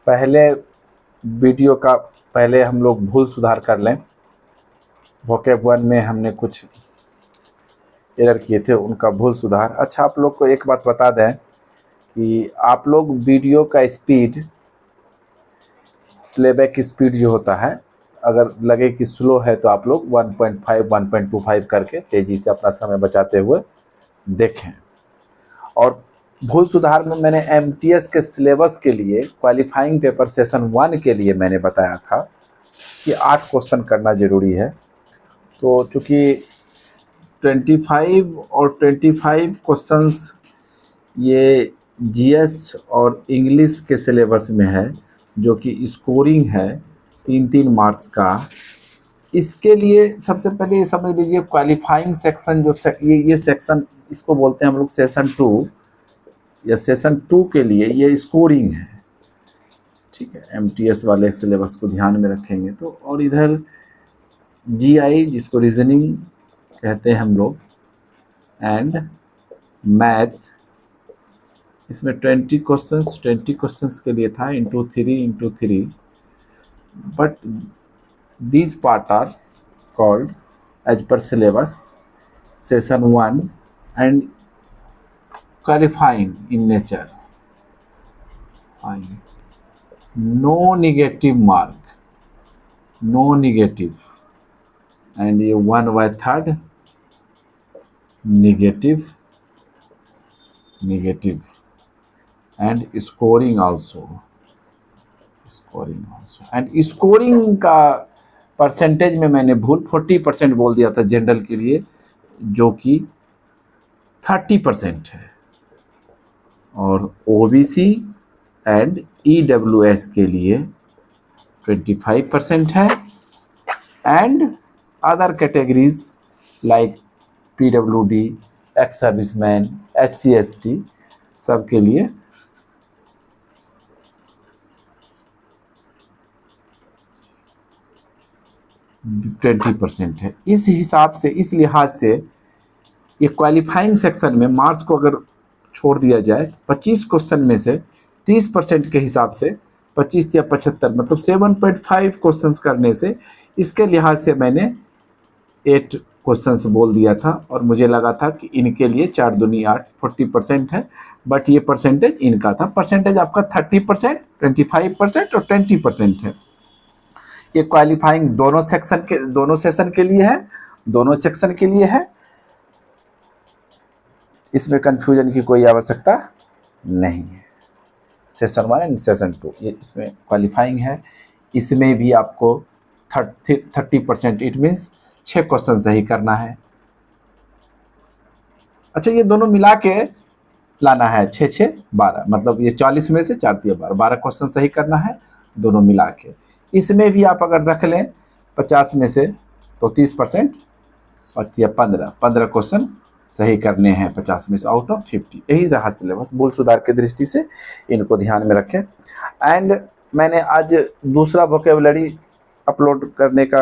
पहले वीडियो का पहले हम लोग भूल सुधार कर लें। वोकैब 1 में हमने कुछ एरर किए थे, उनका भूल सुधार। अच्छा, आप लोग को एक बात बता दें कि आप लोग वीडियो का स्पीड, प्लेबैक स्पीड जो होता है, अगर लगे कि स्लो है तो आप लोग 1.5 1.25 करके तेज़ी से अपना समय बचाते हुए देखें। और भूल सुधार में मैंने एमटीएस के सिलेबस के लिए क्वालिफाइंग पेपर सेशन 1 के लिए मैंने बताया था कि 8 क्वेश्चन करना ज़रूरी है। तो चूँकि 25 और 25 क्वेश्चंस ये जीएस और इंग्लिश के सिलेबस में है, जो कि स्कोरिंग है 3-3 मार्क्स का। इसके लिए सबसे पहले ये समझ लीजिए, क्वालिफाइंग सेक्शन जो ये सेक्शन, इसको बोलते हैं हम लोग सेशन 2 या सेशन 2 के लिए ये स्कोरिंग है, ठीक है। एमटीएस वाले सिलेबस को ध्यान में रखेंगे तो। और इधर जीआई, जिसको रीजनिंग कहते हैं हम लोग, एंड मैथ, इसमें 20 क्वेश्चंस के लिए था into 3 but these part are called as per syllabus session 1 and qualifying in nature. Fine. No negative mark, no negative, and ये 1/3 negative and scoring also and scoring का परसेंटेज में मैंने भूल 40% बोल दिया था जनरल के लिए, जो कि 30% है। और ओबीसी एंड ईडब्ल्यूएस के लिए 25% है, and other categories like PWD, ex serviceman, SC ST, सब के लिए 20% है। इस हिसाब से, इस लिहाज से ये क्वालिफाइंग सेक्शन में मार्क्स को अगर छोड़ दिया जाए 25 क्वेश्चन में से 30% के हिसाब से 25 या 75, मतलब 7.5 क्वेश्चंस करने से, इसके लिहाज से मैंने 8 क्वेश्चंस बोल दिया था। और मुझे लगा था कि इनके लिए 4 दूनी 8, 40% है, बट ये परसेंटेज इनका था। परसेंटेज आपका 30%, 25% और 20% है। ये क्वालिफाइंग दोनों सेक्शन के लिए है, इसमें कंफ्यूजन की कोई आवश्यकता नहीं है। सेशन 1 एंड सेशन 2 ये इसमें क्वालिफाइंग है। इसमें भी आपको 30%, इट मीन्स 6 क्वेश्चन सही करना है। अच्छा, ये दोनों मिला के लाना है 6-6 12, मतलब ये 40 में से 4 12 क्वेश्चन सही करना है दोनों मिला के। इसमें भी आप अगर रख लें 50 में से तो 30%, 15 क्वेश्चन सही करने हैं 50 में से आउट ऑफ 50। यही रहा सिलेबस। भूल सुधार की दृष्टि से इनको ध्यान में रखें। एंड मैंने आज दूसरा वोकैबुलरी अपलोड करने का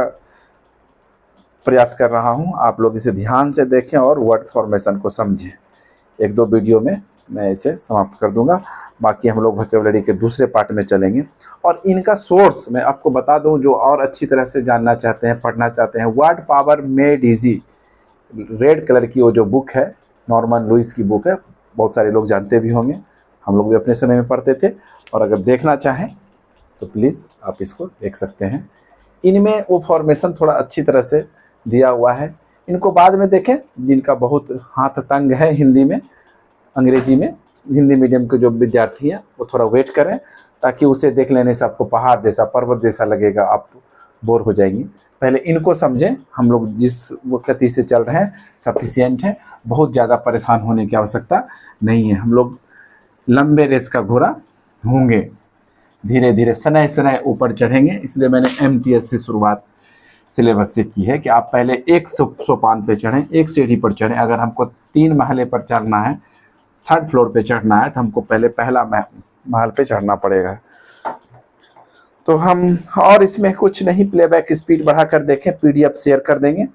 प्रयास कर रहा हूं, आप लोग इसे ध्यान से देखें और वर्ड फॉर्मेशन को समझें। 1-2 वीडियो में मैं इसे समाप्त कर दूंगा, बाकी हम लोग वोकैबुलरी के दूसरे पार्ट में चलेंगे। और इनका सोर्स मैं आपको बता दूं, जो और अच्छी तरह से जानना चाहते हैं, पढ़ना चाहते हैं, word power made easy, red colour की वो जो बुक है, नॉर्मन लुइस की बुक है, बहुत सारे लोग जानते भी होंगे, हम लोग भी अपने समय में पढ़ते थे। और अगर देखना चाहें तो प्लीज़ आप इसको देख सकते हैं। इनमें वो फॉर्मेशन थोड़ा अच्छी तरह से दिया हुआ है, इनको बाद में देखें। जिनका बहुत हाथ तंग है हिंदी में, अंग्रेजी में, हिंदी मीडियम के जो विद्यार्थी हैं वो थोड़ा वेट करें, ताकि उसे देख लेने से आपको पहाड़ जैसा, पर्वत जैसा लगेगा, आप बोर हो जाएंगी। पहले इनको समझें। हम लोग जिस गति से चल रहे हैं सफिशिएंट है, बहुत ज़्यादा परेशान होने की आवश्यकता नहीं है। हम लोग लंबे रेस का घोड़ा होंगे, धीरे धीरे सनय ऊपर चढ़ेंगे। इसलिए मैंने एमटीएस से शुरुआत सिलेबस से की है कि आप पहले एक सोपान पे चढ़ें, एक सीढ़ी पर चढ़ें। अगर हमको 3 महले पर चढ़ना है, 3rd फ्लोर पे चढ़ना है, तो हमको पहले पहला महल पे चढ़ना पड़ेगा। तो हम, और इसमें कुछ नहीं, प्लेबैक स्पीड बढ़ा कर देखें, पीडीएफ शेयर कर देंगे।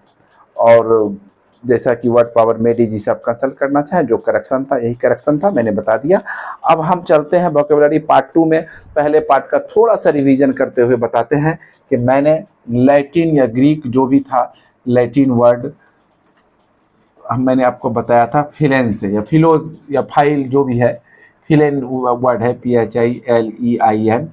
और जैसा कि वर्ड पावर में डी जी से आप कंसल्ट करना चाहें, जो करेक्शन था यही करेक्शन था, मैंने बता दिया। अब हम चलते हैं वोकेबुलरी पार्ट 2 में। पहले पार्ट का थोड़ा सा रिवीजन करते हुए बताते हैं कि मैंने लैटिन या ग्रीक जो भी था, लैटिन वर्ड मैंने आपको बताया था फिलेन से, या फिलोज या फाइल जो भी है, फिलेन वर्ड है PHILEIN,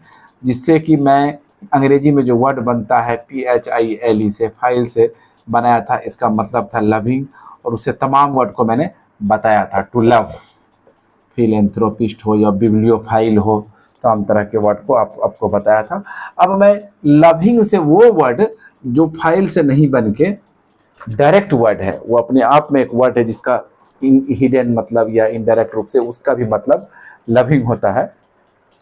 जिससे कि मैं अंग्रेजी में जो वर्ड बनता है PHILE से, फाइल से बनाया था, इसका मतलब था लविंग, और उससे तमाम वर्ड को मैंने बताया था, टू लव, फिलेंथ्रोपिस्ट हो या बिब्लियोफाइल हो, तमाम तरह के वर्ड को आपको बताया था। अब मैं लविंग से वो वर्ड जो फाइल से नहीं बन के डायरेक्ट वर्ड है, वो अपने आप में एक वर्ड है जिसका हिडन मतलब या इनडायरेक्ट रूप से उसका भी मतलब लविंग होता है,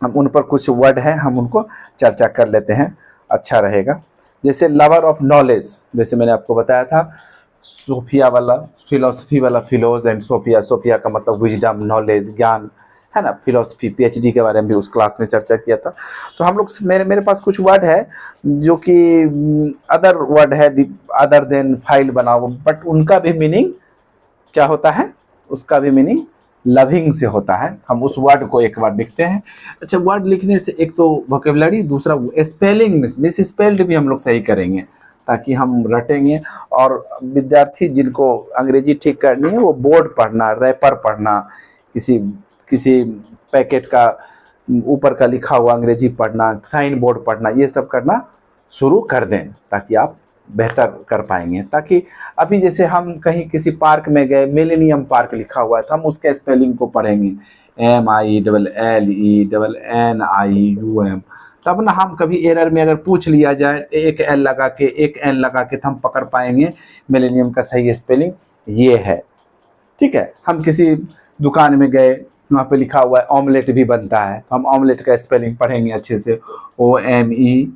हम उन पर कुछ वर्ड हैं, हम उनको चर्चा कर लेते हैं, अच्छा रहेगा। जैसे लवर ऑफ नॉलेज, जैसे मैंने आपको बताया था, सोफिया वाला, फिलोसफी वाला फिलोज एंड सोफिया, सोफिया का मतलब विजडम, नॉलेज, ज्ञान है ना। फिलोसफी PhD के बारे में भी उस क्लास में चर्चा किया था। तो हम लोग मेरे पास कुछ वर्ड है जो कि अदर वर्ड है अदर देन फाइल बना हुआ, बट उनका भी मीनिंग क्या होता है, उसका भी मीनिंग लविंग से होता है। हम उस वर्ड को एक बार लिखते हैं। अच्छा, वर्ड लिखने से एक तो वोकेबुलरी, दूसरा स्पेलिंग मिस स्पेल्ड भी हम लोग सही करेंगे ताकि हम रटेंगे। और विद्यार्थी जिनको अंग्रेजी ठीक करनी है वो बोर्ड पढ़ना, रैपर पढ़ना, किसी पैकेट का ऊपर का लिखा हुआ अंग्रेजी पढ़ना, साइन बोर्ड पढ़ना, ये सब करना शुरू कर दें ताकि आप बेहतर कर पाएंगे। ताकि अभी जैसे हम कहीं किसी पार्क में गए, मिलेनियम पार्क लिखा हुआ है, तो हम उसके स्पेलिंग को पढ़ेंगे MILLENNIUM, तब ना हम कभी एरर में अगर पूछ लिया जाए एक L लगा के एक N लगा के, तो हम पकड़ पाएंगे मिलेनियम का सही स्पेलिंग ये है। ठीक है, हम किसी दुकान में गए, वहाँ पे लिखा हुआ है ऑमलेट भी बनता है, तो हम ऑमलेट का स्पेलिंग पढ़ेंगे अच्छे से, OMELLETE,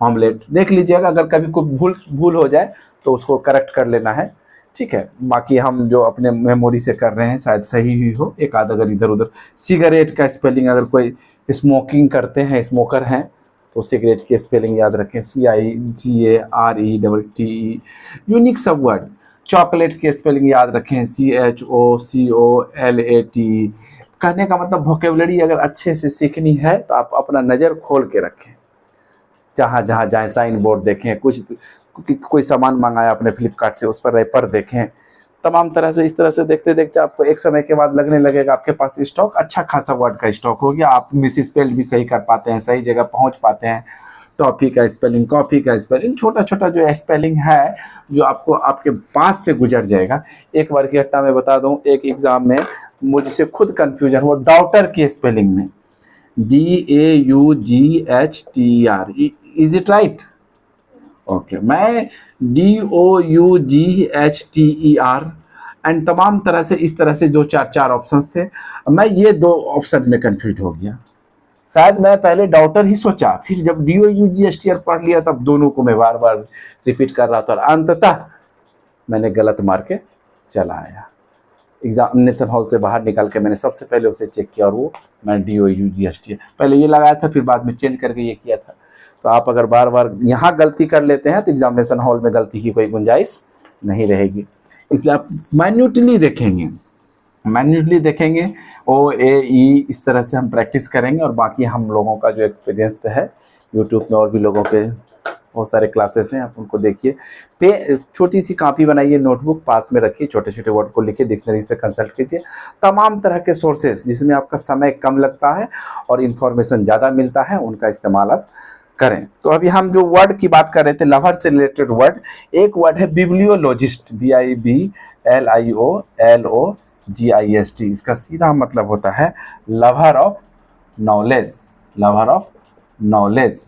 ऑमलेट। देख लीजिएगा, अगर कभी कोई भूल हो जाए तो उसको करेक्ट कर लेना है। ठीक है, बाकी हम जो अपने मेमोरी से कर रहे हैं शायद सही ही हो, एक आध अगर इधर उधर। सिगरेट का स्पेलिंग, अगर कोई स्मोकिंग करते हैं, स्मोकर हैं, तो सिगरेट की स्पेलिंग याद रखें, CIGARETTE, यूनिक सब वर्ड। चॉकलेट की स्पेलिंग याद रखें, CHOCOLATE। कहने का मतलब वोकेबुलरी अगर अच्छे से सीखनी है तो आप अपना नज़र खोल के रखें, जहाँ जहाँ जाएँ, साइन बोर्ड देखें, कोई सामान मंगाया अपने फ्लिपकार्ट से, उस पर रैपर देखें, तमाम तरह से। इस तरह से देखते देखते आपको एक समय के बाद लगने लगेगा आपके पास स्टॉक, अच्छा खासा वर्ड का स्टॉक हो गया, आप मिस स्पेल भी सही कर पाते हैं, सही जगह पहुँच पाते हैं। टॉफी का स्पेलिंग, कॉफ़ी का स्पेलिंग, छोटा छोटा जो स्पेलिंग है जो आपको आपके पास से गुजर जाएगा। एक बार की घटना मैं बता दूं, एक एग्ज़ाम में मुझसे खुद कन्फ्यूजन हुआ डॉक्टर की स्पेलिंग में, DAUGHTER, is it right? Okay, मैं DOUGHTER एंड तमाम तरह से इस तरह से जो चार ऑप्शंस थे, मैं ये दो ऑप्शन में कन्फ्यूज हो गया। शायद मैं पहले डॉक्टर ही सोचा, फिर जब DOUGHTER पढ़ लिया तब दोनों को मैं बार बार रिपीट कर रहा था, और अंततः मैंने गलत मार के चला आया। एग्जामिनेशन हॉल से बाहर निकाल के मैंने सबसे पहले उसे चेक किया, और वो मैं DOUGHTER पहले ये लगाया था, फिर बाद में चेंज करके ये किया था। तो आप अगर बार बार यहाँ गलती कर लेते हैं तो एग्जामिनेशन हॉल में गलती की कोई गुंजाइश नहीं रहेगी। इसलिए आप मैन्युअली देखेंगे, OAE, इस तरह से हम प्रैक्टिस करेंगे। और बाकी हम लोगों का जो एक्सपीरियंस है, यूट्यूब में और भी लोगों के बहुत सारे क्लासेस हैं, आप उनको देखिए। छोटी सी कॉपी बनाइए, नोटबुक पास में रखिए, छोटे छोटे वर्ड को लिखिए, डिक्शनरी से कंसल्ट कीजिए, तमाम तरह के सोर्सेस जिसमें आपका समय कम लगता है और इन्फॉर्मेशन ज़्यादा मिलता है, उनका इस्तेमाल आप करें। तो अभी हम जो वर्ड की बात कर रहे थे, लवर से रिलेटेड वर्ड, एक वर्ड है बिब्लियोलॉजिस्ट, BIBLIOLOGIST। इसका सीधा मतलब होता है lover of knowledge, lover of knowledge.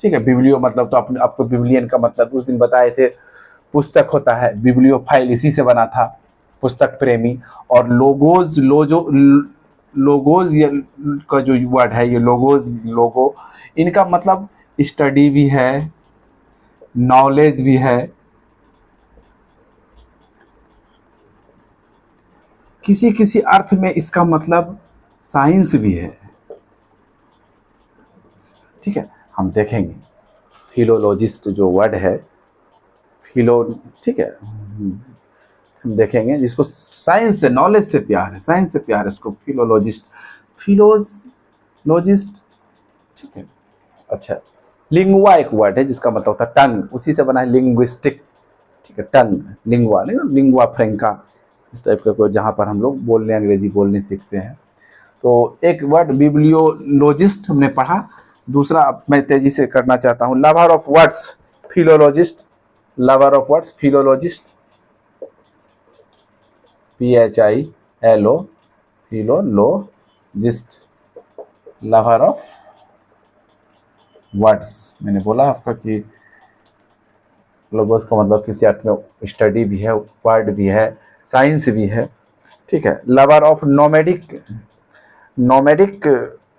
ठीक है, बिब्लियो मतलब तो आपको बिब्लियन का मतलब उस दिन बताए थे, पुस्तक होता है, बिब्लियोफाइल इसी से बना था, पुस्तक प्रेमी। और लोगोज ये का जो वर्ड है, ये लोगो, इनका मतलब स्टडी भी है, नॉलेज भी है, किसी किसी अर्थ में इसका मतलब साइंस भी है। ठीक है, हम देखेंगे फिलोलॉजिस्ट जो वर्ड है, फिलो, ठीक है, हम देखेंगे जिसको साइंस से, नॉलेज से प्यार है, साइंस से प्यार है, उसको फिलोलॉजिस्ट, फिलोलॉजिस्ट, ठीक है। अच्छा, लिंगुआ एक वर्ड है जिसका मतलब होता है टंग, उसी से बना है लिंग्विस्टिक, ठीक है, टंग, लिंगुआ नहीं, लिंगुआ फ्रेंका, इस टाइप का कोई, जहाँ पर हम लोग बोलने, अंग्रेजी बोलने सीखते हैं। तो एक वर्ड बिब्लियोलॉजिस्ट हमने पढ़ा। दूसरा अब मैं तेजी से करना चाहता हूँ, lover of words, philologist, lover of words, philologist, PHILO, philologist, lover of words. मैंने बोला आपका कि लोगोस का मतलब किसी अर्थ में स्टडी भी है, वर्ड भी है, साइंस भी है, ठीक है। Lover of nomadic, nomadic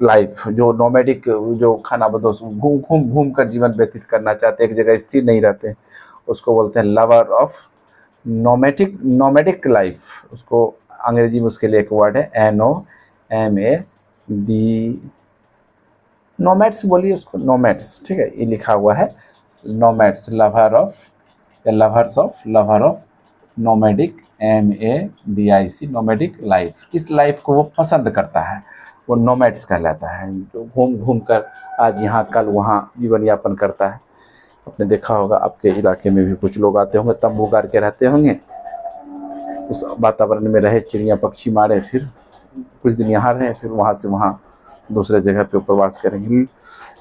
life, जो नोमैडिक, जो खाना बदोश, घूम कर जीवन व्यतीत करना चाहते, एक जगह स्थिर नहीं रहते, उसको बोलते हैं लवर ऑफ नोमैडिक लाइफ। उसको अंग्रेजी में उसके लिए एक वर्ड है NOMAD, नोमैड्स बोलिए उसको, नोमैड्स, ठीक है, ये लिखा हुआ है नोमैड्स, लवर ऑफ या lovers of, lover of nomadic, MADIC, nomadic life. किस लाइफ को वो पसंद करता है वो नोमैड्स कहलाता है, जो घूम कर आज यहाँ कल वहाँ जीवन यापन करता है। आपने देखा होगा आपके इलाके में भी कुछ लोग आते होंगे, तंबू गाड़ के रहते होंगे, उस वातावरण में रहे, चिड़िया पक्षी मारे, फिर कुछ दिन यहाँ रहे, फिर वहाँ से वहाँ दूसरे जगह पे प्रवास करेंगे।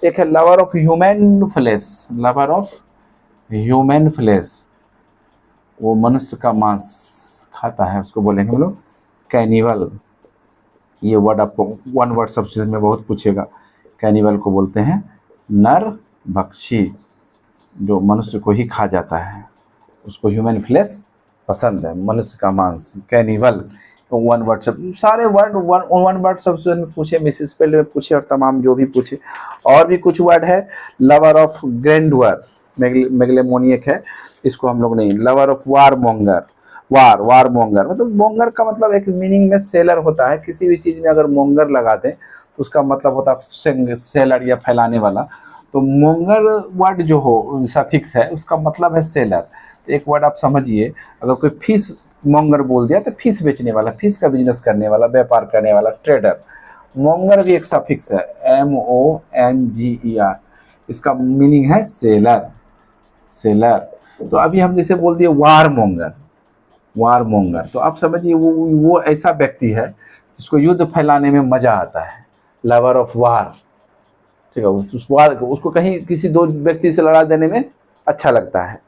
एक है lover of human flesh, lover of human flesh, वो मनुष्य का मांस खाता है, उसको बोलेंगे हम लोग कैनिवल। ये वर्ड आपको वन वर्ड सब्सिट्यूशन में बहुत पूछेगा। कैनिवल को बोलते हैं नर भक्षी, जो मनुष्य को ही खा जाता है, उसको ह्यूमन फ्लेश पसंद है, मनुष्य का मांस, कैनिवल। तो वन वर्ड सब, सारे वर्ड वन वर्ड सब्सिट्यूशन में पूछे, मिसिस पेल में पूछे, और तमाम जो भी पूछे। और भी कुछ वर्ड है, लवर ऑफ ग्रैंडवर, मेगलेमोनियक है, इसको हम लोग नहीं, lover of war monger, war monger, मतलब मोंगर का मतलब एक मीनिंग में सेलर होता है। किसी भी चीज़ में अगर मोंगर लगा दें तो उसका मतलब होता है सेलर या फैलाने वाला। तो मोंगर वर्ड जो हो सफिक्स है, उसका मतलब है सेलर। एक वर्ड आप समझिए, अगर कोई फिश मोंगर बोल दिया तो फिश बेचने वाला, फिश का बिजनेस करने वाला, व्यापार करने वाला, ट्रेडर। मोंगर भी एक सफिक्स है, MONGER, इसका मीनिंग है सेलर, सेलर। तो अभी हम जैसे बोल दिए वार मोंगर, वार मोंगर, तो आप समझिए वो ऐसा व्यक्ति है जिसको युद्ध फैलाने में मजा आता है, लवर ऑफ वार, ठीक है। उस वार को, उसको कहीं किसी दो व्यक्ति से लड़ा देने में अच्छा लगता है,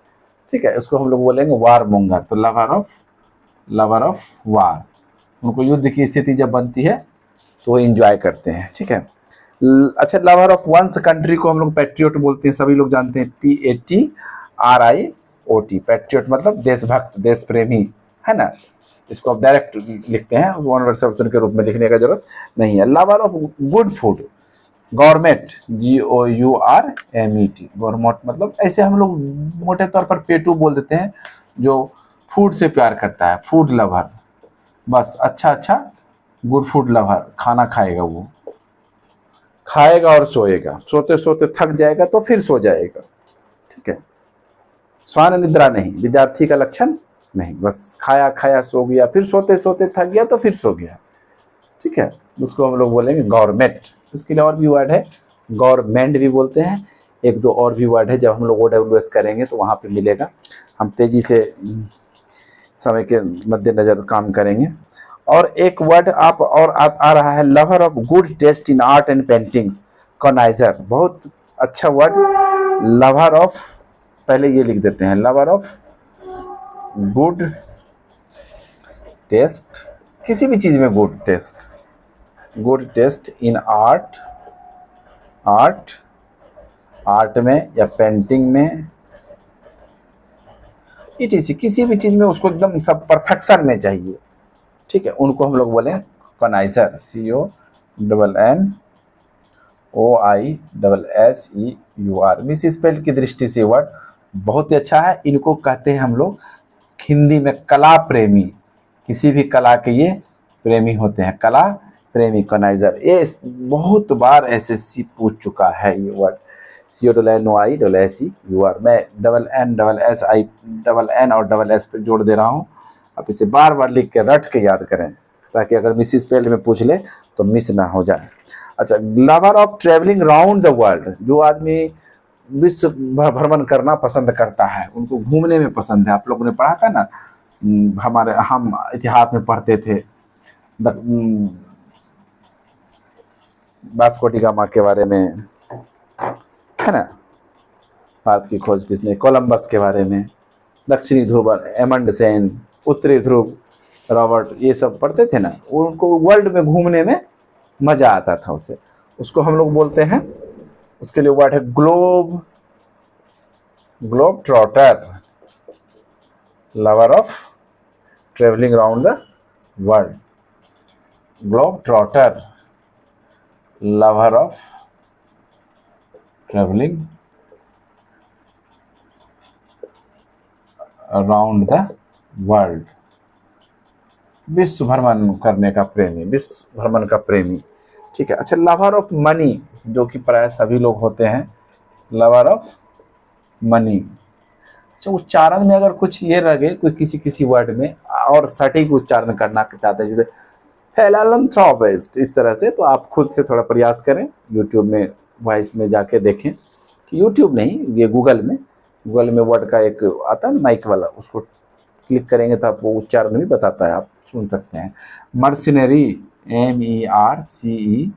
ठीक है, उसको हम लोग बोलेंगे वार मोंगर। तो लवर ऑफ वार, उनको युद्ध की स्थिति जब बनती है तो वो एंजॉय करते हैं, ठीक है। अच्छा, लवर ऑफ वंस कंट्री को हम लोग पैट्रियट बोलते हैं, सभी लोग जानते हैं, PATRIOT, पैट्रियट मतलब देशभक्त, देश प्रेमी, है ना। इसको आप डायरेक्ट लिखते हैं, वन वर्ड सब्सिट्यूशन के रूप में लिखने का जरूरत नहीं है। Lover of good food, government, GOURMET, government मतलब ऐसे हम लोग मोटे तौर पर पेटू बोल देते हैं, जो फूड से प्यार करता है, फूड लवर, बस अच्छा गुड फूड लवर, खाना खाएगा, वो खाएगा और सोएगा, सोते सोते थक जाएगा तो फिर सो जाएगा, ठीक है। स्वान निद्रा नहीं, विद्यार्थी का लक्षण नहीं, बस खाया सो गया, फिर सोते सोते थक गया तो फिर सो गया, ठीक है। उसको हम लोग बोलेंगे गवर्नमेंट। इसके लिए और भी वर्ड है, गवर्नमेंट भी बोलते हैं, एक दो और भी वर्ड है, जब हम लोग OWS करेंगे तो वहाँ पे मिलेगा। हम तेजी से समय के मद्देनजर काम करेंगे। और एक वर्ड आ रहा है, lover of good taste in art and paintings, connoisseur, बहुत अच्छा वर्ड, लवर ऑफ, पहले ये लिख देते हैं, लवर ऑफ गुड टेस्ट, किसी भी चीज़ में गुड टेस्ट इन आर्ट में या पेंटिंग में, ETC, किसी भी चीज़ में उसको एकदम सब परफेक्शन में चाहिए, ठीक है, उनको हम लोग बोले कॉनाइजर, CONNOISSEUR। मिस स्पेल की दृष्टि से वर्ड बहुत ही अच्छा है। इनको कहते हैं हम लोग हिंदी में कला प्रेमी, किसी भी कला के ये प्रेमी होते हैं, कला प्रेमी, कॉनाइजर। ये बहुत बार SSC पूछ चुका है ये वर्ड। CONNOI मैं NNSI और डबल एस पे जोड़ दे रहा हूँ। आप इसे बार बार लिख के रट के याद करें ताकि अगर मिस स्पेल में पूछ ले तो मिस ना हो जाए। अच्छा, lover of travelling round the world, जो आदमी विश्व भ्रमण करना पसंद करता है, उनको घूमने में पसंद है। आप लोगों ने पढ़ा था ना, हम इतिहास में पढ़ते थे वास्को डी गामा के बारे में, है ना, भारत की खोज किसने, कोलंबस के बारे में, दक्षिणी ध्रुव एमंडसेन, उत्तरी ध्रुव रॉबर्ट, ये सब पढ़ते थे ना। उनको वर्ल्ड में घूमने में मजा आता था उसे, उसको हम लोग बोलते हैं, उसके लिए वर्ड है globe trotter, lover of travelling round the world, globe trotter, lover of travelling around the world, विश्व भ्रमण करने का प्रेमी, विश्व भ्रमण का प्रेमी। ठीक है। अच्छा, लवर ऑफ मनी, जो कि प्राय सभी लोग होते हैं, लवर ऑफ मनी। अच्छा, उच्चारण में अगर कुछ ये लगे कोई किसी वर्ड में और सटीक उच्चारण करना चाहते हैं, जैसे फिलैंथ्रोपिस्ट, इस तरह से, तो आप खुद से थोड़ा प्रयास करें, यूट्यूब में वॉइस में जाके देखें, कि यूट्यूब नहीं, ये गूगल में वर्ड का एक आता है ना माइक वाला, उसको क्लिक करेंगे तो आप वो उच्चारण भी बताता है, आप सुन सकते हैं। मर्सिनरी, MERCE,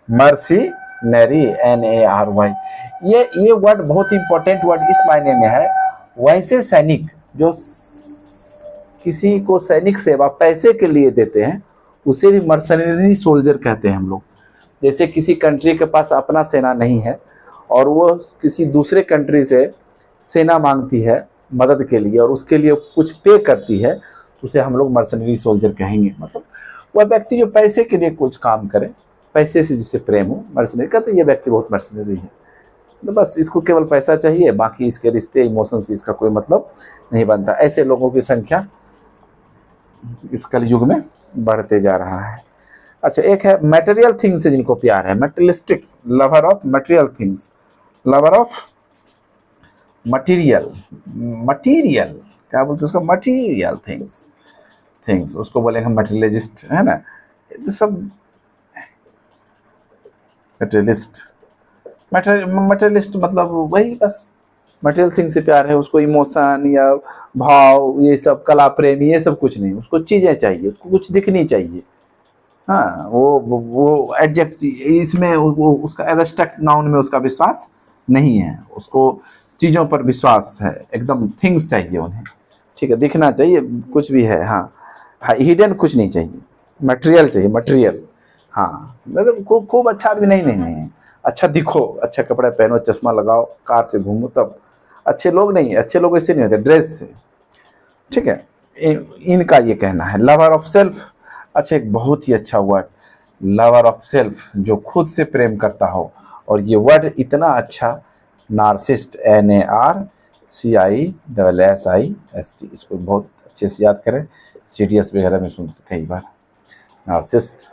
मर्सिनरी, NARY, ये वर्ड बहुत इंपॉर्टेंट वर्ड इस मायने में है, वैसे सैनिक जो किसी को सैनिक सेवा पैसे के लिए देते हैं उसे भी मर्सनरी सोल्जर कहते हैं हम लोग। जैसे किसी कंट्री के पास अपना सेना नहीं है और वो किसी दूसरे कंट्री से सेना मांगती है मदद के लिए और उसके लिए कुछ पे करती है, तो उसे हम लोग मर्सनरी सोल्जर कहेंगे। मतलब वह व्यक्ति जो पैसे के लिए कुछ काम करे, पैसे से जिसे प्रेम हो, मर्सनरी कहते ये व्यक्ति बहुत मर्सनरी है। तो बस इसको केवल पैसा चाहिए, बाकी इसके रिश्ते इमोशन से इसका कोई मतलब नहीं बनता। ऐसे लोगों की संख्या इस कलयुग में बढ़ते जा रहा है। अच्छा, एक है मटेरियल थिंग्स से जिनको प्यार है, materialistic, lover of material things, lover of material क्या बोलते हैं उसको, मटीरियल थिंग्स, उसको बोलेंगे मटेरियलिस्ट, है ना। ये सब मटेरियलिस्ट मतलब वही बस मटेरियल थिंग से प्यार है, उसको इमोशन या भाव, ये सब कला प्रेमी, ये सब कुछ नहीं, उसको चीज़ें चाहिए, उसको कुछ दिखनी चाहिए। हाँ, वो एडजेक्ट इसमें उसका एब्स्ट्रैक्ट नाउन में उसका विश्वास नहीं है, उसको चीज़ों पर विश्वास है, एकदम थिंग्स चाहिए उन्हें। ठीक है, दिखना चाहिए कुछ भी है, हाँ, हिडन कुछ नहीं चाहिए, मटेरियल चाहिए, मटेरियल। हाँ, मतलब खूब अच्छा आदमी नहीं, अच्छा दिखो, अच्छा कपड़ा पहनो, चश्मा लगाओ, कार से घूमो, तब अच्छे लोग नहीं, अच्छे लोग ऐसे नहीं होते, ड्रेस से। ठीक है, इनका ये कहना है। लवर ऑफ सेल्फ, अच्छा, एक बहुत ही अच्छा वर्ड, लवर ऑफ सेल्फ, जो खुद से प्रेम करता हो, और ये वर्ड इतना अच्छा, नार्सिस्ट, NARCISSIST, इसको बहुत अच्छे से याद करें, CDS वगैरह में सुनते कई बार, नार्सिस्ट।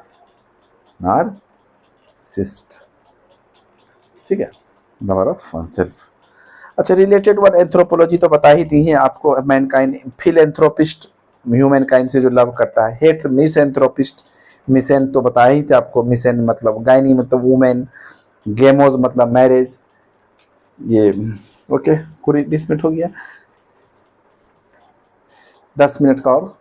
ठीक है, लवर ऑफ सेल्फ। अच्छा, रिलेटेड वर्ड एंथ्रोपोलॉजी तो बता ही दी है आपको, मैनकाइंड, फिलैंथ्रोपिस्ट, ह्यूमैनकाइंड से जो लव करता है, हेट मिसएंथ्रोपिस्ट, मिसेन तो बता ही थे आपको, मिसेन मतलब गायनी मतलब वुमेन, गेमोज मतलब मैरिज। ये ओके, पूरी 20 मिनट हो गया, 10 मिनट का और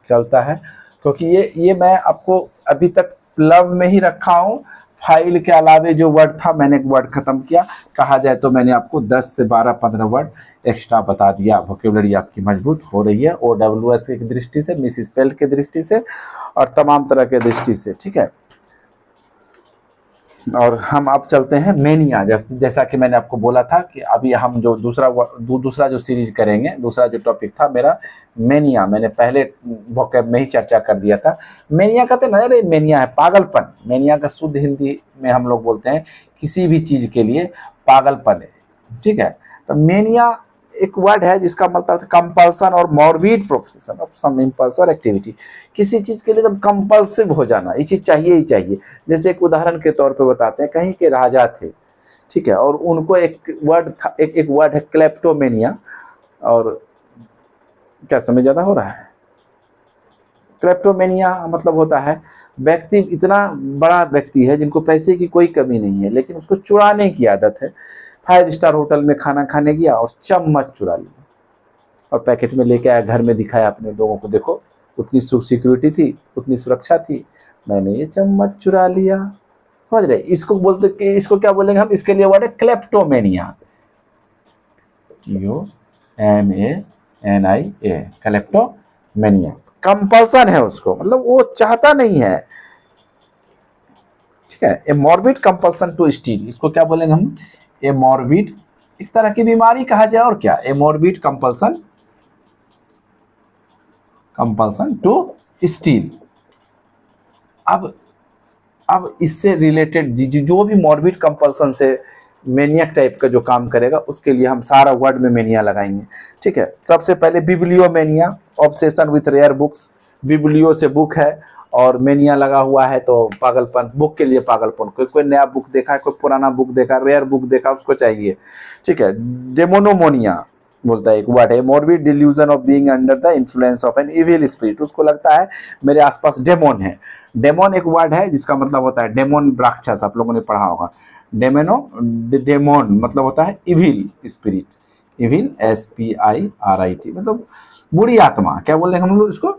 चलता है, क्योंकि ये मैं आपको अभी तक लव में ही रखा हूँ, फाइल के अलावे जो वर्ड था मैंने एक वर्ड खत्म किया, कहा जाए तो मैंने आपको 10 से 12-15 वर्ड एक्स्ट्रा बता दिया। वोकेबुलरी आपकी मजबूत हो रही है, OWS की दृष्टि से, मिस स्पेल की दृष्टि से, और तमाम तरह के दृष्टि से। ठीक है, और हम अब चलते हैं मेनिया। जैसा कि मैंने आपको बोला था कि अभी हम जो दूसरा जो सीरीज करेंगे, दूसरा जो टॉपिक था मेरा मेनिया, मैंने पहले वोकैब में ही चर्चा कर दिया था। मेनिया कहते ना, अरे मेनिया है पागलपन। मेनिया का शुद्ध हिंदी में हम लोग बोलते हैं किसी भी चीज़ के लिए पागलपन है। ठीक है, तो मेनिया एक वर्ड है जिसका मतलब है कंपल्सन और morbid profession of some impulse और एक्टिविटी। किसी चीज़ के लिए एकदम कंपल्सिव हो जाना, ये चीज़ चाहिए ही चाहिए। जैसे एक उदाहरण के तौर पे बताते हैं, कहीं के राजा थे, ठीक है। और उनको एक वर्ड था, एक वर्ड है क्लेप्टोमेनिया। और क्या समझ ज़्यादा हो रहा है? क्लेप्टोमेनिया मतलब होता है व्यक्ति, इतना बड़ा व्यक्ति है जिनको पैसे की कोई कमी नहीं है, लेकिन उसको चुराने की आदत है। 5 स्टार होटल में खाना खाने गया और चम्मच चुरा लिया और पैकेट में लेके आया, घर में दिखाया अपने लोगों को, देखो उतनी सिक्योरिटी थी, उतनी सुरक्षा थी, मैंने ये चम्मच चुरा लिया। समझ रहे? इसको बोलते कि इसको क्या बोलेंगे हम? इसके लिए वर्ड है क्लेप्टोमेनिया, COMANIA, क्लेप्टोमेनिया। कंपल्सन है उसको, मतलब वो चाहता नहीं है, ठीक है। A morbid compulsion to steal, इसको क्या बोलेंगे हम? ए मॉर्बिड, एक तरह की बीमारी कहा जाए, और क्या? ए मॉर्बिड कंपल्सन टू स्टील। अब इससे रिलेटेड जो भी मॉर्बिड कंपल्सन से मेनियक टाइप का जो काम करेगा, उसके लिए हम सारा वर्ड में मेनिया लगाएंगे, ठीक है। सबसे पहले bibliomania, obsession with rare books. Biblio से बुक है और मेनिया लगा हुआ है तो पागलपन, बुक के लिए पागलपन। कोई नया बुक देखा है, कोई पुराना बुक देखा, रेयर बुक देखा, उसको चाहिए, ठीक है। डेमोनोमोनिया बोलता है एक वर्ड है, morbid delusion of being under the influence of an evil spirit. उसको लगता है मेरे आसपास डेमोन है। डेमोन एक वर्ड है जिसका मतलब होता है डेमोन, राक्षस, आप लोगों ने पढ़ा होगा। डेमोन मतलब होता है इविल स्पिरिट, इविल SPIRIT, मतलब बुरी आत्मा। क्या बोलते हैं हम लोग इसको?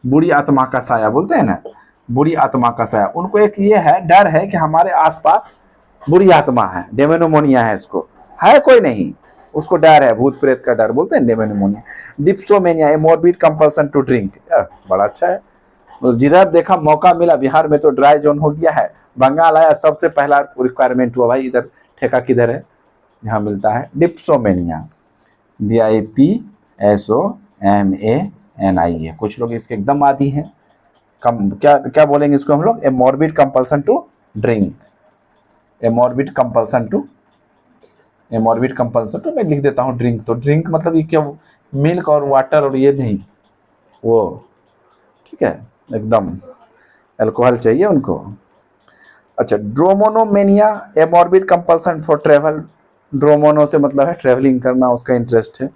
बुरी आत्मा का साया बोलते हैं ना, बुरी आत्मा का साया। उनको एक ये है, डर है कि हमारे आसपास बुरी आत्मा है, डेमोनोमोनिया है। इसको है कोई नहीं, उसको डर है, भूत प्रेत का डर, बोलते हैं demonomania. Dipsomania, a morbid compulsion to drink, बड़ा अच्छा है। जिधर देखा मौका मिला, बिहार में तो ड्राई जोन हो गया है, बंगाल आया, सबसे पहला रिक्वायरमेंट हुआ भाई इधर ठेका किधर है, यहाँ मिलता है डिप्सोमेनिया, DIPSOMANIA। कुछ लोग इसके एकदम आदी हैं। क्या बोलेंगे इसको हम लोग? A morbid compulsion to drink, a morbid compulsion to मैं लिख देता हूँ ड्रिंक। तो ड्रिंक मतलब ये क्या, मिल्क और वाटर और ये नहीं, वो ठीक है, एकदम अल्कोहल चाहिए उनको। अच्छा, ड्रोमोनोमेनिया, ए मॉर्बिड कंपल्सन फॉर ट्रेवल। ड्रोमोनो से मतलब है ट्रेवलिंग करना, उसका इंटरेस्ट है,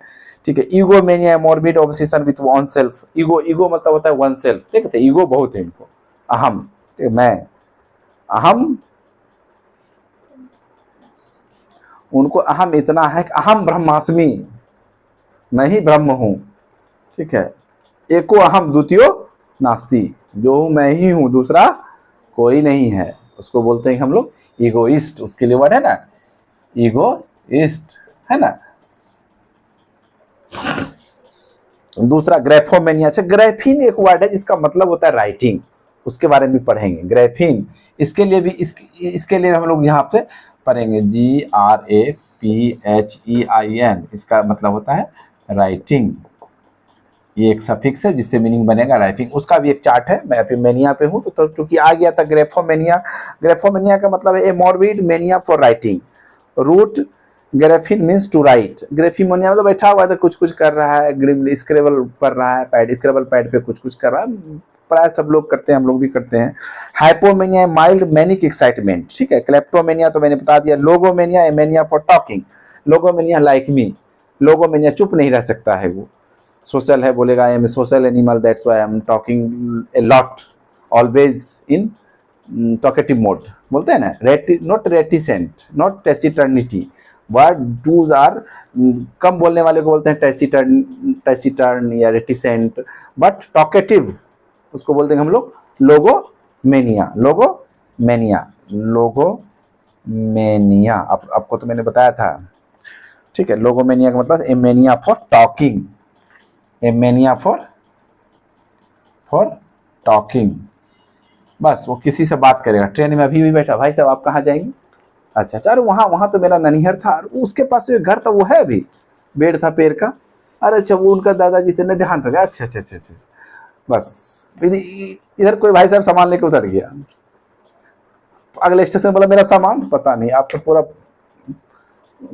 ठीक है। Egomania, morbid obsession with one self. Ego मतलब होता है वन सेल्फ, ठीक है। ईगो बहुत है इनको, अहम, ठीक है, मैं, अहम, उनको अहम इतना है कि अहम ब्रह्मास्मि, मैं ही ब्रह्म हूँ, ठीक है। एको अहम द्वितीयो नास्ति, जो हूँ मैं ही हूँ, दूसरा कोई नहीं है, उसको बोलते हैं हम लोग ईगोइस्ट। उसके लिए वर्ड है ना ईगोइस्ट, है ना। दूसरा ग्रेफोमेनिया। अच्छा, ग्रेफिन एक वर्ड है जिसका मतलब होता है राइटिंग, उसके बारे में पढ़ेंगे। ग्रेफिन, इसके लिए भी इसके लिए हम लोग यहाँ पे पढ़ेंगे GRAPHEIN। इसका मतलब होता है राइटिंग, ये एक सफिक्स है जिससे मीनिंग बनेगा राइटिंग। उसका भी एक चार्ट है, मैं अभी मेनिया पे हूँ तो चूंकि आ गया था ग्रेफोमेनिया। ग्रेफोमेनिया का मतलब है a morbid mania for writing. Root graphein means to write. Graphomania मतलब बैठा हुआ है तो कुछ कर रहा है, स्क्रेबल कर रहा है, स्क्रेबल पैड पे कुछ कर रहा है, प्राय सब लोग करते हैं, हम लोग भी करते हैं। हाइपोमेनिया, माइल्ड मैनिक एक्साइटमेंट, ठीक है। क्लेप्टोमेनिया तो मैंने बता दिया। Logomania, mania for talking. Logomania like me, logomania चुप नहीं रह सकता है वो, सोशल है, बोलेगा I am a social animal, that's why I am talking a lot, always in talkative mode, बोलते हैं ना। Not reticent, not taciturnity. Word does are, कम बोलने वाले को बोलते हैं टेसिटर्न या रेटिसेंट, बट टॉकेटिव उसको बोलते हैं हम लोग लोगोमेनिया। लोगोमेनिया आपको तो मैंने बताया था, ठीक है। लोगोमेनिया का मतलब a mania for talking, a mania for talking. बस वो किसी से बात करेगा, ट्रेन में अभी भी बैठा, भाई साहब आप कहाँ जाएंगे? अच्छा, अरे वहाँ तो मेरा ननिहर था, उसके पास एक घर था, वो है अभी, पेड़ था पेड़ का, अरे अच्छा वो उनका दादाजी इतने ध्यान रखा, अच्छा। बस इधर कोई भाई साहब सामान लेके उतर गया, अगले स्टेशन बोला मेरा सामान, पता नहीं, आप तो पूरा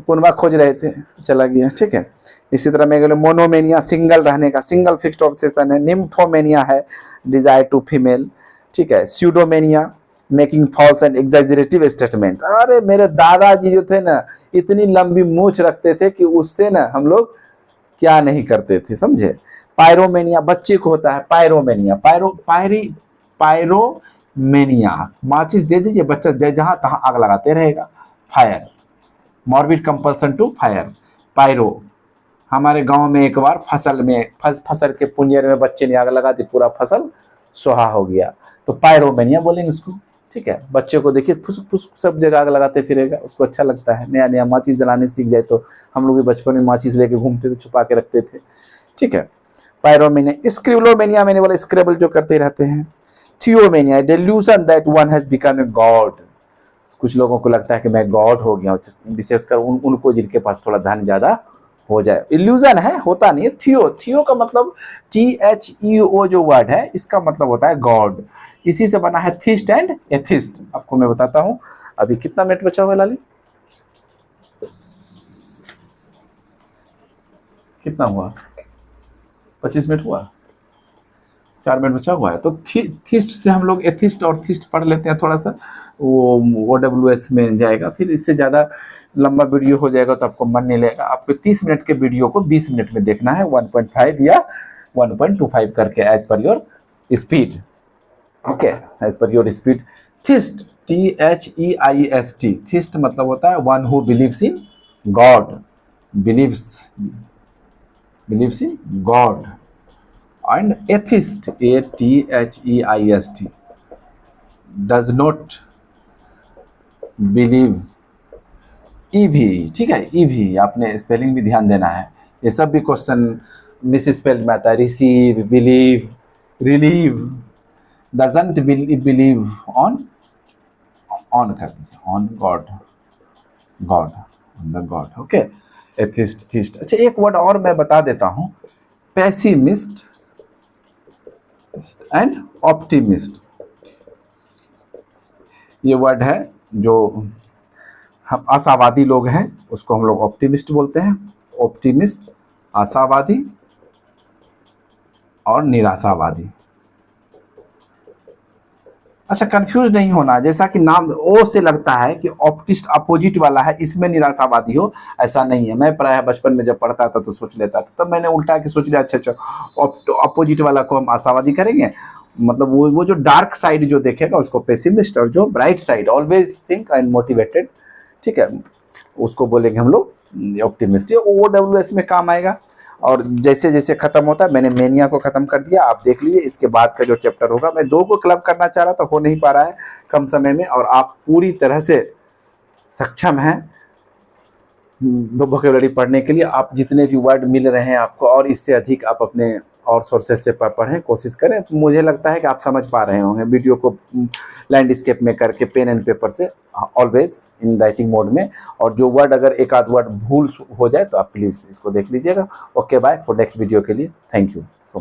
पुनवा खोज रहे थे, चला गया, ठीक है। इसी तरह मैं मोनोमेनिया, सिंगल रहने का, सिंगल फिक्स्ड ऑब्सेशन है। निम्फोमेनिया है, डिजायर टू फीमेल, ठीक है। स्यूडोमेनिया, मेकिंग फॉल्स एंड एग्जैजरेटिव स्टेटमेंट। अरे मेरे दादाजी जो थे ना, इतनी लंबी मूछ रखते थे कि उससे ना हम लोग क्या नहीं करते थे, समझे। पायरोमेनिया बच्चे को होता है, पायरोमेनिया, पायरोमेनिया, माचिस दे दीजिए, बच्चा जहां तहां आग लगाते रहेगा। Fire, morbid compulsion to fire. Pyro, हमारे गांव में एक बार फसल के पुंजर में बच्चे ने आग लगा दी, पूरा फसल सुहा हो गया, तो पायरोमेनिया बोलेंगे उसको। ठीक है, बच्चे को देखिए फुस फुस सब जगह आग लगाते फिरेगा, उसको अच्छा लगता है, नया नया माचिस जलाने सीख जाए। तो हम लोग भी बचपन में माचिस लेके घूमते थे, छुपा के रखते थे। ठीक है, पायरोमेनिया। स्क्रिबलोमेनिया मैंने बोला स्क्रेबल जो करते रहते हैं। Theomania, delusion that one has become a god. कुछ लोगों को लगता है कि मैं गॉड हो गया, विशेषकर उनको जिनके पास थोड़ा धन ज्यादा हो जाए। इल्यूजन है, होता नहीं है। थियो का मतलब THEO जो वर्ड है, इसका मतलब होता है गॉड। इसी से बना है थिस्ट एंड एथिस्ट। आपको मैं बताता हूं। अभी कितना मिनट बचा हुआ है लाली? कितना हुआ? 25 मिनट हुआ, 4 मिनट बचा हुआ है। तो थिस्ट से हम लोग एथिस्ट और थिस्ट पढ़ लेते हैं थोड़ा सा, वो OWS में जाएगा। फिर इससे ज़्यादा लंबा वीडियो हो जाएगा तो आपको मन नहीं लगेगा। आपको 30 मिनट के वीडियो को 20 मिनट में देखना है, 1.5 या 1.25 करके, as per your speed. Okay, as per your speed. Theist, THEIST, theist मतलब होता है one who believes in God, believes in God. And atheist, ATHEIST, does not believe। EV, ठीक है, EV आपने स्पेलिंग भी ध्यान देना है, ये सब भी क्वेश्चन मिस स्पेल में आता है। Receive, believe, relieve. Doesn't believe on कर दीजिए, on God, on the god. Okay, atheist, theist. अच्छा, एक वर्ड और मैं बता देता हूँ, पेसिमिस्ट एंड ऑप्टिमिस्ट। ये वर्ड है, जो हम आशावादी लोग हैं उसको हम लोग ऑप्टिमिस्ट बोलते हैं। ऑप्टिमिस्ट, आशावादी और निराशावादी। अच्छा, कंफ्यूज नहीं होना, जैसा कि नाम ओ से लगता है कि ऑप्टिस्ट अपोजिट वाला है, इसमें निराशावादी हो, ऐसा नहीं है। मैं प्रायः बचपन में जब पढ़ता था तो सोच लेता था, तब मैंने उल्टा के सोच लिया, अच्छा अपोजिट वाला को हम आशावादी करेंगे, मतलब वो जो डार्क साइड जो देखेगा उसको पेसिमिस्ट, और जो bright side always think and motivated, ठीक है, उसको बोलेंगे हम लोग ऑप्टिमिस्ट। ये OWS में काम आएगा। और जैसे जैसे खत्म होता है, मैंने मेनिया को खत्म कर दिया, आप देख लीजिए इसके बाद का जो चैप्टर होगा। मैं 2 को क्लब करना चाह रहा था, हो नहीं पा रहा है कम समय में, और आप पूरी तरह से सक्षम हैं वोकैबुलरी पढ़ने के लिए। आप जितने भी वर्ड मिल रहे हैं आपको, और इससे अधिक आप अपने और सोर्सेज से पढ़ें, कोशिश करें। मुझे लगता है कि आप समझ पा रहे होंगे वीडियो को लैंडस्केप में करके, पेन एंड पेपर से, ऑलवेज इन राइटिंग मोड में। और जो वर्ड, अगर एक आध वर्ड भूल हो जाए तो आप प्लीज़ इसको देख लीजिएगा। Okay, bye for next video के लिए। Thank you so much.